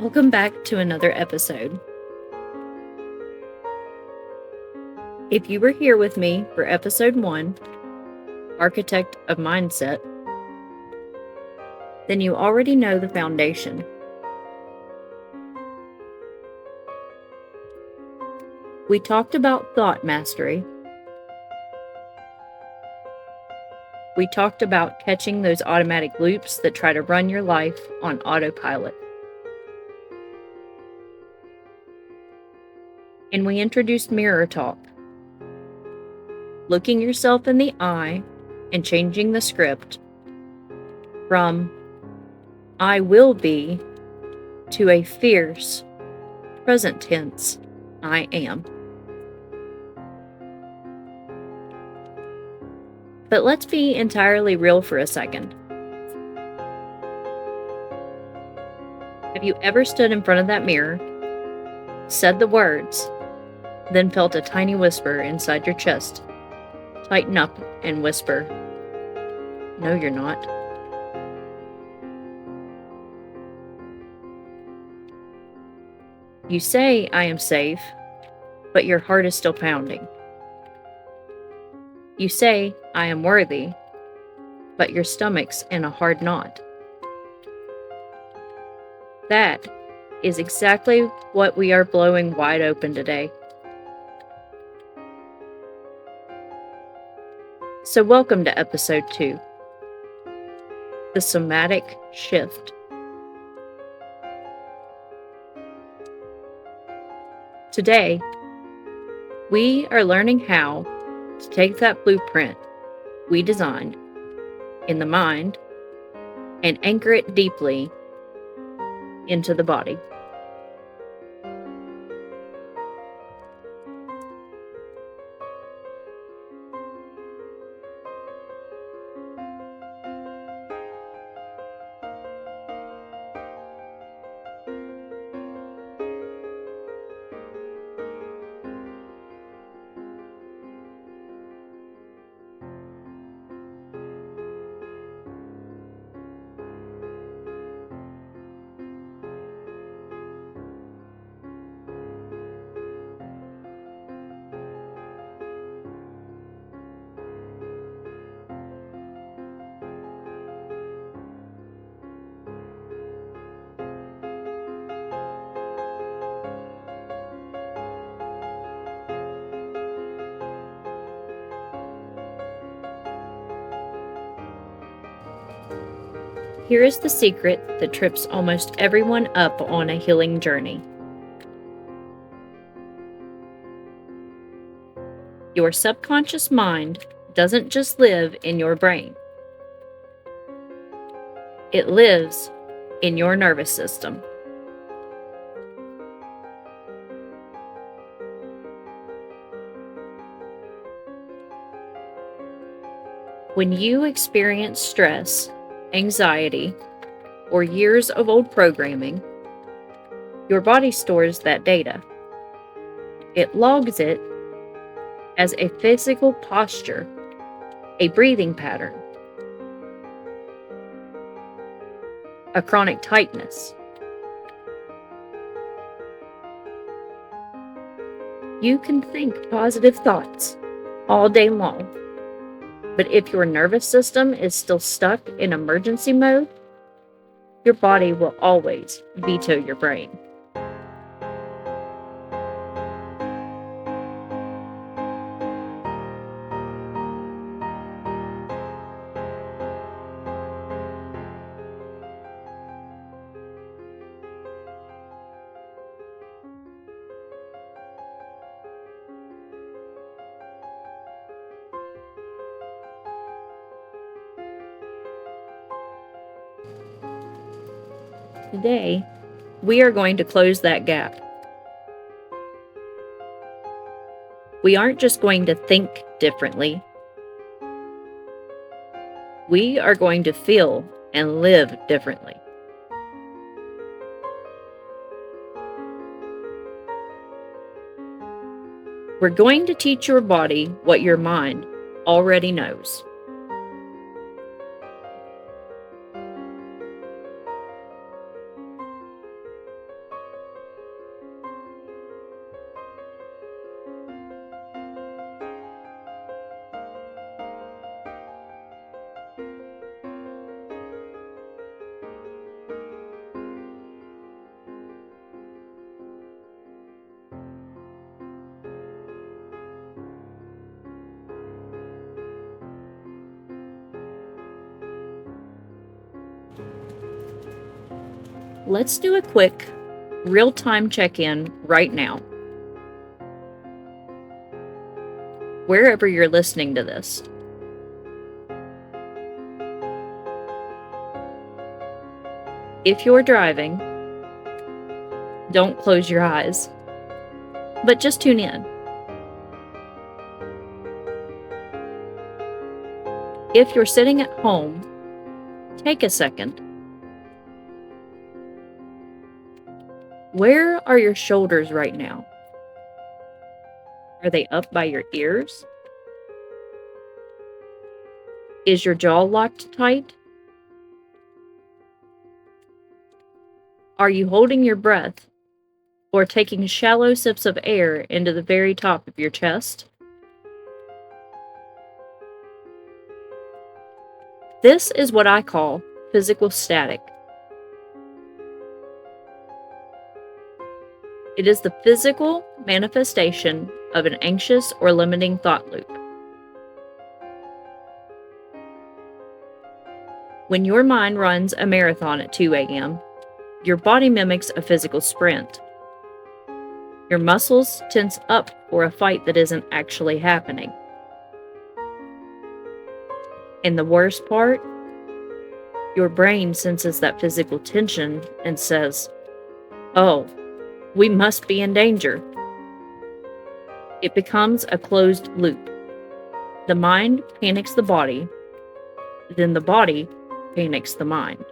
Welcome back to another episode. If you were here with me for episode 1, Architect of Mindset, then you already know the foundation. We talked about thought mastery. We talked about catching those automatic loops that try to run your life on autopilot. And we introduced mirror talk. Looking yourself in the eye and changing the script from I will be to a fierce, present tense, I am. But let's be entirely real for a second. Have you ever stood in front of that mirror, said the words, then felt a tiny whisper inside your chest tighten up and whisper, "No, you're not"? You say, "I am safe," but your heart is still pounding. You say, "I am worthy," but your stomach's in a hard knot. That is exactly what we are blowing wide open today. So welcome to episode 2, the Somatic Shift. Today, we are learning how to take that blueprint we designed in the mind and anchor it deeply into the body. Here is the secret that trips almost everyone up on a healing journey. Your subconscious mind doesn't just live in your brain. It lives in your nervous system. When you experience stress, anxiety, or years of old programming, your body stores that data. It logs it as a physical posture, a breathing pattern, a chronic tightness. You can think positive thoughts all day long, but if your nervous system is still stuck in emergency mode, your body will always veto your brain. Today, we are going to close that gap. We aren't just going to think differently. We are going to feel and live differently. We're going to teach your body what your mind already knows. Let's do a quick, real-time check-in right now. Wherever you're listening to this. If you're driving, don't close your eyes, but just tune in. If you're sitting at home, take a second. Where are your shoulders right now? Are they up by your ears? Is your jaw locked tight? Are you holding your breath or taking shallow sips of air into the very top of your chest? This is what I call physical static. It is the physical manifestation of an anxious or limiting thought loop. When your mind runs a marathon at 2 a.m., your body mimics a physical sprint. Your muscles tense up for a fight that isn't actually happening. And the worst part, your brain senses that physical tension and says, "Oh, we must be in danger." It becomes a closed loop. The mind panics the body, then the body panics the mind.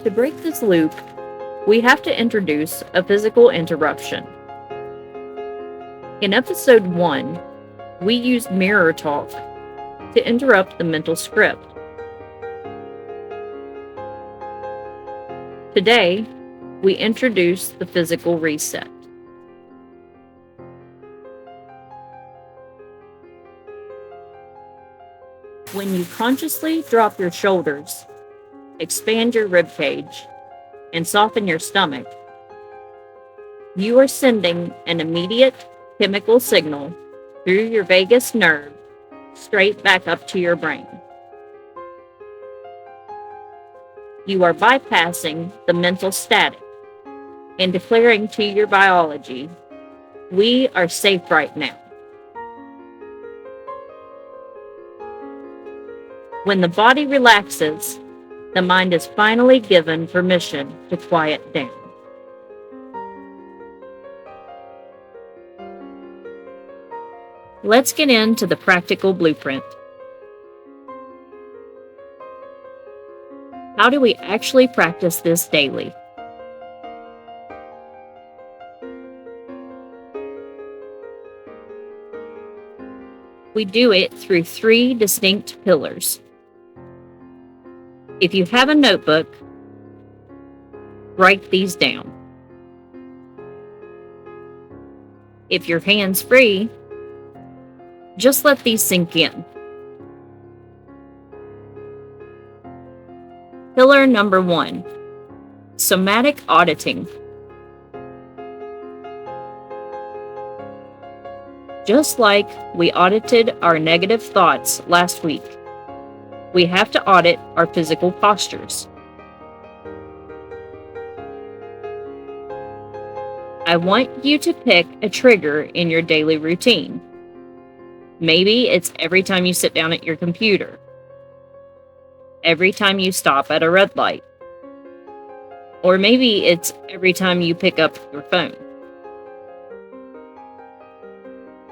To break this loop, we have to introduce a physical interruption. In episode 1, we used mirror talk to interrupt the mental script. Today, we introduce the physical reset. When you consciously drop your shoulders, expand your rib cage, and soften your stomach, you are sending an immediate chemical signal through your vagus nerve straight back up to your brain. You are bypassing the mental static and declaring to your biology, "We are safe right now." When the body relaxes, the mind is finally given permission to quiet down. Let's get into the practical blueprint. How do we actually practice this daily? We do it through 3 distinct pillars. If you have a notebook, write these down. If you're hands-free, just let these sink in. Pillar number 1, somatic auditing. Just like we audited our negative thoughts last week, we have to audit our physical postures. I want you to pick a trigger in your daily routine. Maybe it's every time you sit down at your computer, every time you stop at a red light, or maybe it's every time you pick up your phone.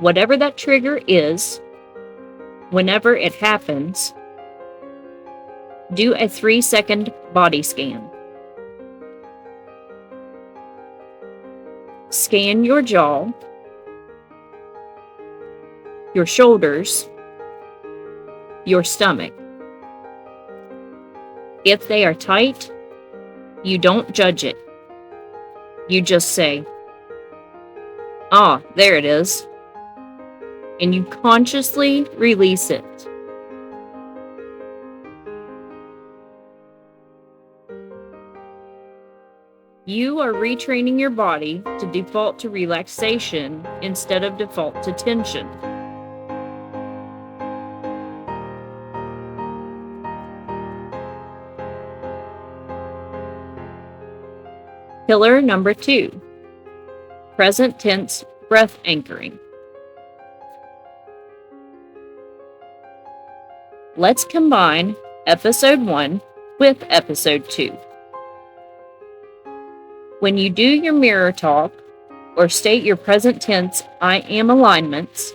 Whatever that trigger is, whenever it happens, do a 3-second body scan. Scan your jaw, your shoulders, your stomach. If they are tight, you don't judge it. You just say, "Ah, there it is," and you consciously release it. You are retraining your body to default to relaxation instead of default to tension. Pillar number 2, present tense breath anchoring. Let's combine episode 1 with episode 2. When you do your mirror talk or state your present tense I am alignments,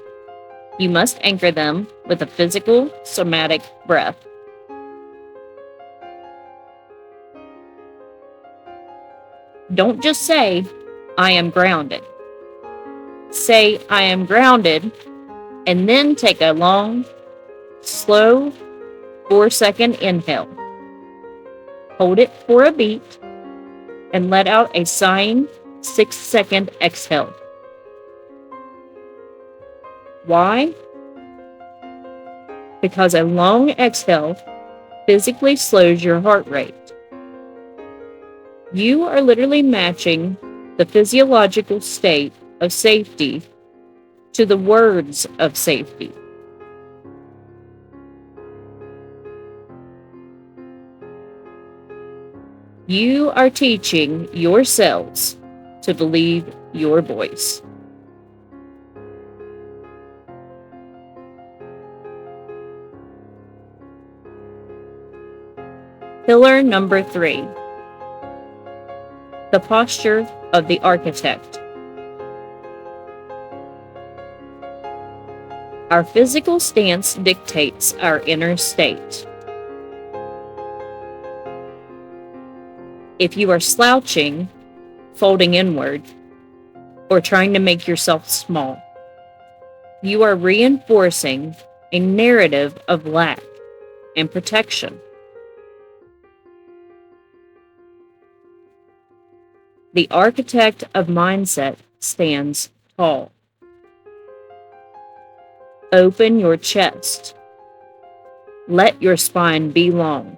you must anchor them with a physical, somatic breath. Don't just say, "I am grounded." Say, "I am grounded," and then take a long, slow 4-second inhale. Hold it for a beat and let out a sighing 6-second exhale. Why? Because a long exhale physically slows your heart rate. You are literally matching the physiological state of safety to the words of safety. You are teaching your cells to believe your voice. Pillar number 3, the posture of the architect. Our physical stance dictates our inner state. If you are slouching, folding inward, or trying to make yourself small, you are reinforcing a narrative of lack and protection. The architect of mindset stands tall. Open your chest. Let your spine be long.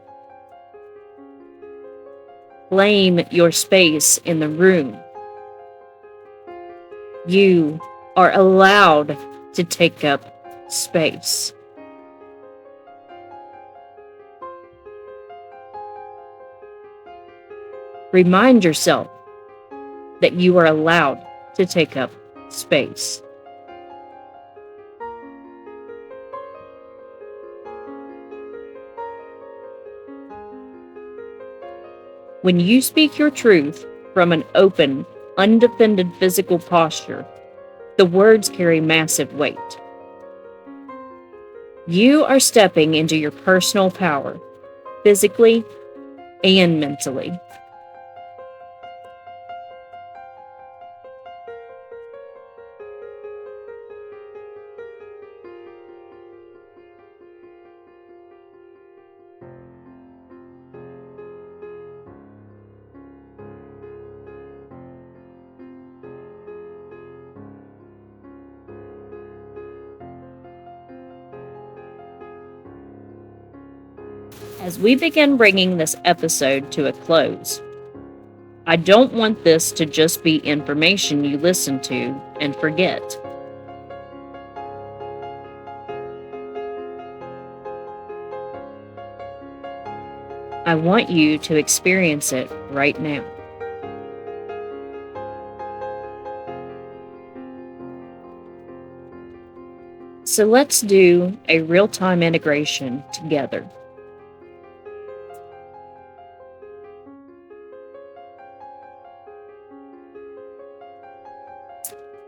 Claim your space in the room. You are allowed to take up space. Remind yourself that you are allowed to take up space. When you speak your truth from an open, undefended physical posture, the words carry massive weight. You are stepping into your personal power, physically and mentally. As we begin bringing this episode to a close, I don't want this to just be information you listen to and forget. I want you to experience it right now. So let's do a real-time integration together.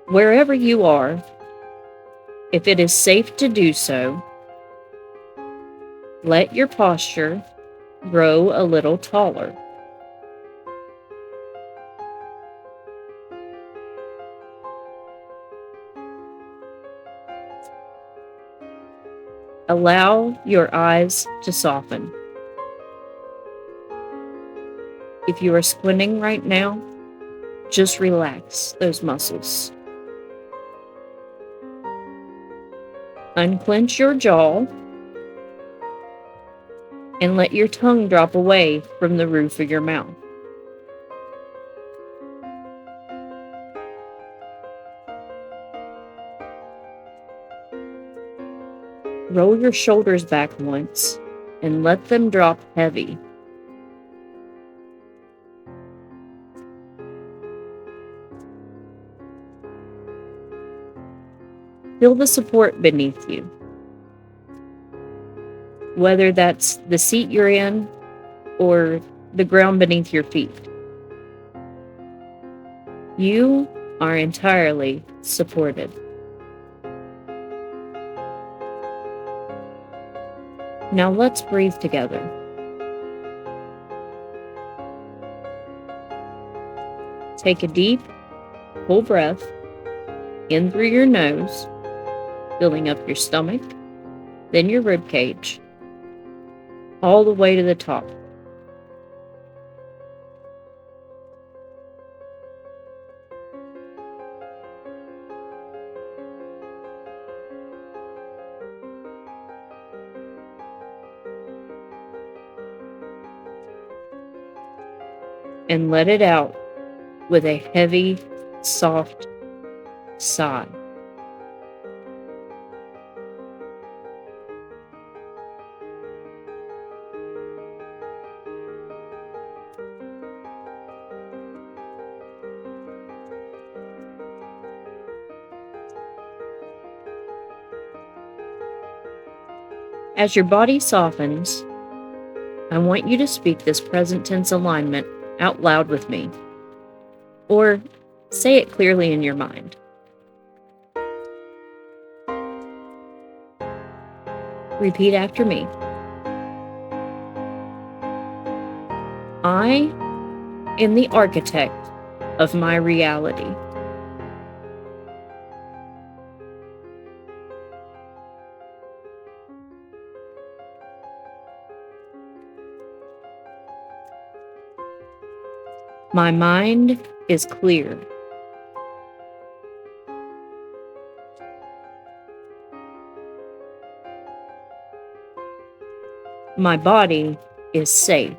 Wherever you are, if it is safe to do so, let your posture grow a little taller. Allow your eyes to soften. If you are squinting right now, just relax those muscles. Unclench your jaw and let your tongue drop away from the roof of your mouth. Roll your shoulders back once and let them drop heavy. Feel the support beneath you, whether that's the seat you're in or the ground beneath your feet. You are entirely supported. Now let's breathe together. Take a deep, full breath in through your nose, filling up your stomach, then your rib cage, all the way to the top. And let it out with a heavy, soft sigh. As your body softens, I want you to speak this present tense alignment out loud with me, or say it clearly in your mind. Repeat after me. I am the architect of my reality. My mind is clear. My body is safe.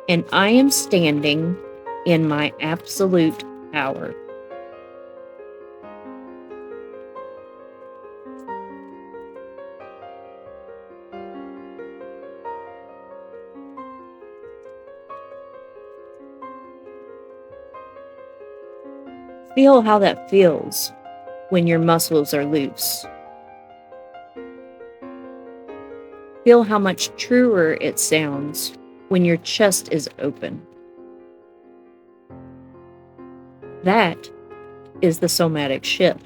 And I am standing in my absolute power. Feel how that feels when your muscles are loose. Feel how much truer it sounds when your chest is open. That is the somatic shift.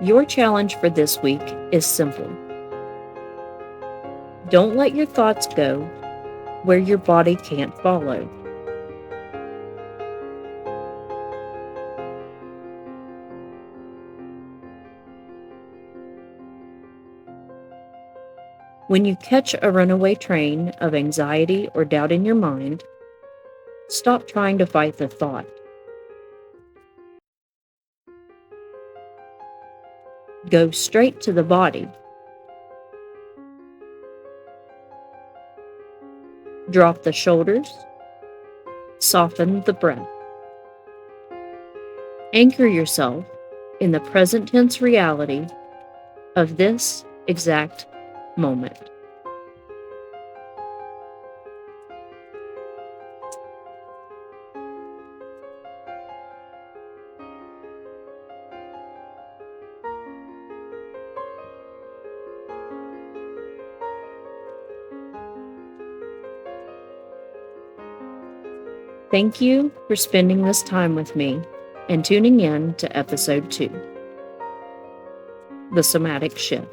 Your challenge for this week is simple. Don't let your thoughts go where your body can't follow. When you catch a runaway train of anxiety or doubt in your mind, stop trying to fight the thought. Go straight to the body. Drop the shoulders. Soften the breath. Anchor yourself in the present tense reality of this exact moment. Thank you for spending this time with me and tuning in to episode 2, The Somatic Shift.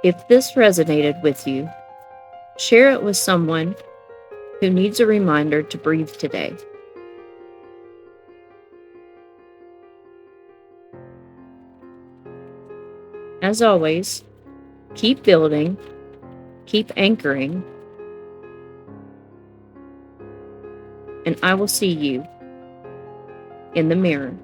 If this resonated with you, share it with someone who needs a reminder to breathe today. As always, keep building, keep anchoring, and I will see you in the mirror.